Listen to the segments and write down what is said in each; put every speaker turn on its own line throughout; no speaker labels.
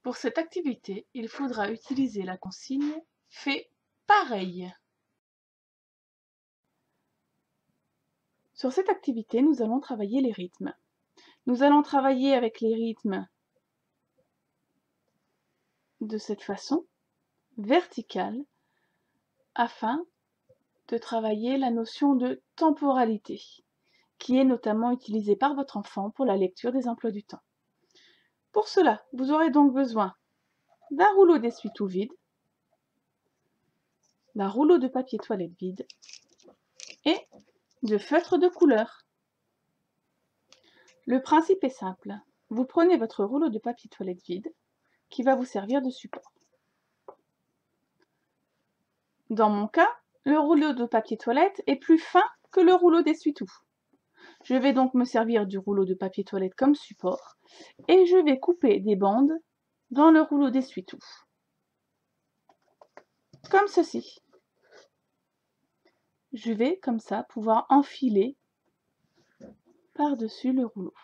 Pour cette activité, il faudra utiliser la consigne « Fais pareil ». Sur cette activité, nous allons travailler les rythmes. Nous allons travailler avec les rythmes de cette façon, verticale, afin de travailler la notion de temporalité, qui est notamment utilisée par votre enfant pour la lecture des emplois du temps. Pour cela, vous aurez donc besoin d'un rouleau d'essuie-tout vide, d'un rouleau de papier toilette vide et de feutres de couleur. Le principe est simple. Vous prenez votre rouleau de papier toilette vide qui va vous servir de support. Dans mon cas, le rouleau de papier toilette est plus fin que le rouleau d'essuie-tout. Je vais donc me servir du rouleau de papier toilette comme support et je vais couper des bandes dans le rouleau d'essuie-tout. Comme ceci. Je vais comme ça pouvoir enfiler par-dessus le rouleau.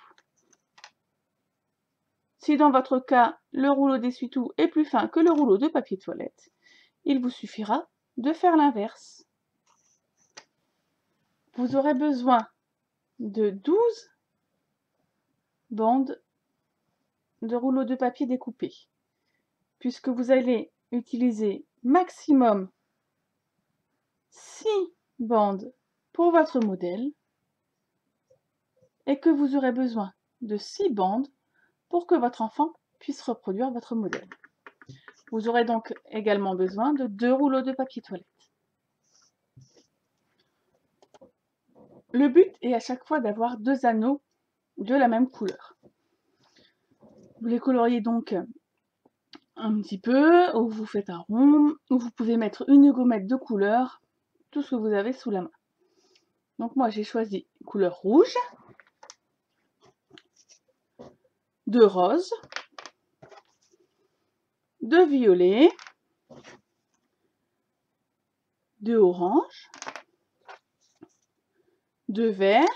Si dans votre cas, le rouleau d'essuie-tout est plus fin que le rouleau de papier toilette, il vous suffira de faire l'inverse. Vous aurez besoin de 12 bandes de rouleau de papier découpé, puisque vous allez utiliser maximum 6 bandes pour votre modèle et que vous aurez besoin de 6 bandes pour que votre enfant puisse reproduire votre modèle. Vous aurez donc également besoin de 2 rouleaux de papier toilette. Le but est à chaque fois d'avoir 2 anneaux de la même couleur. Vous les coloriez donc un petit peu, ou vous faites un rond, ou vous pouvez mettre une gommette de couleur, tout ce que vous avez sous la main. Donc moi j'ai choisi couleur rouge, de rose, de violet, de orange, de vert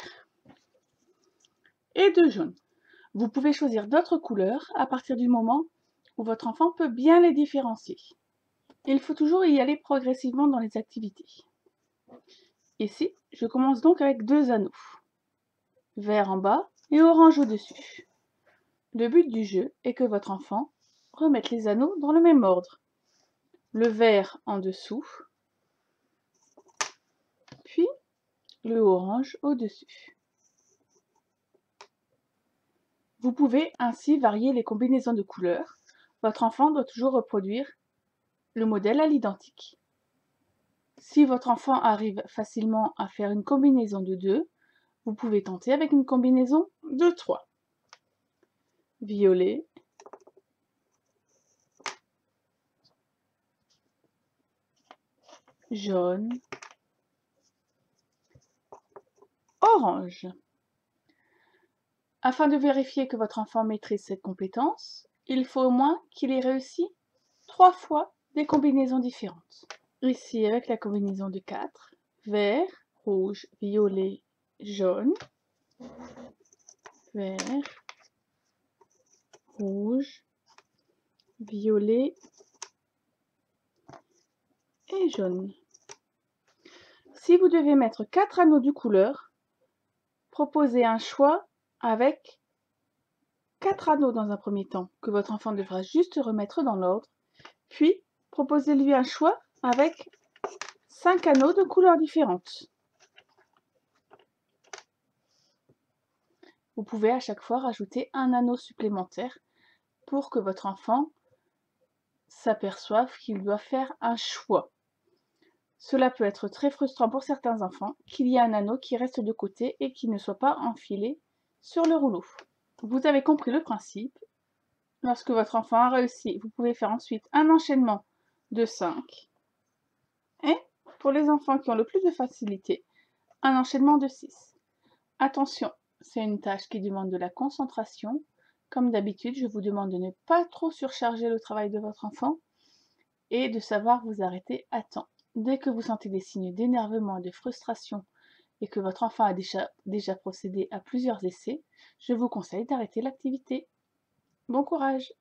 et de jaune. Vous pouvez choisir d'autres couleurs à partir du moment où votre enfant peut bien les différencier. Il faut toujours y aller progressivement dans les activités. Ici, je commence donc avec 2 anneaux, vert en bas et orange au-dessus. Le but du jeu est que votre enfant remette les anneaux dans le même ordre. Le vert en dessous, puis le orange au-dessus. Vous pouvez ainsi varier les combinaisons de couleurs. Votre enfant doit toujours reproduire le modèle à l'identique. Si votre enfant arrive facilement à faire une combinaison de 2, vous pouvez tenter avec une combinaison de 3. Violet, jaune, orange. Afin de vérifier que votre enfant maîtrise cette compétence, il faut au moins qu'il ait réussi 3 fois des combinaisons différentes. Ici, avec la combinaison de 4, vert, rouge, violet, jaune, vert, rouge, violet et jaune. Si vous devez mettre 4 anneaux de couleur, proposez un choix avec 4 anneaux dans un premier temps, que votre enfant devra juste remettre dans l'ordre, puis proposez-lui un choix avec 5 anneaux de couleurs différentes. Vous pouvez à chaque fois rajouter un anneau supplémentaire pour que votre enfant s'aperçoive qu'il doit faire un choix. Cela peut être très frustrant pour certains enfants qu'il y ait un anneau qui reste de côté et qui ne soit pas enfilé sur le rouleau. Vous avez compris le principe. Lorsque votre enfant a réussi, vous pouvez faire ensuite un enchaînement de 5. Et pour les enfants qui ont le plus de facilité, un enchaînement de 6. Attention, c'est une tâche qui demande de la concentration. Comme d'habitude, je vous demande de ne pas trop surcharger le travail de votre enfant et de savoir vous arrêter à temps. Dès que vous sentez des signes d'énervement et de frustration et que votre enfant a déjà procédé à plusieurs essais, je vous conseille d'arrêter l'activité. Bon courage!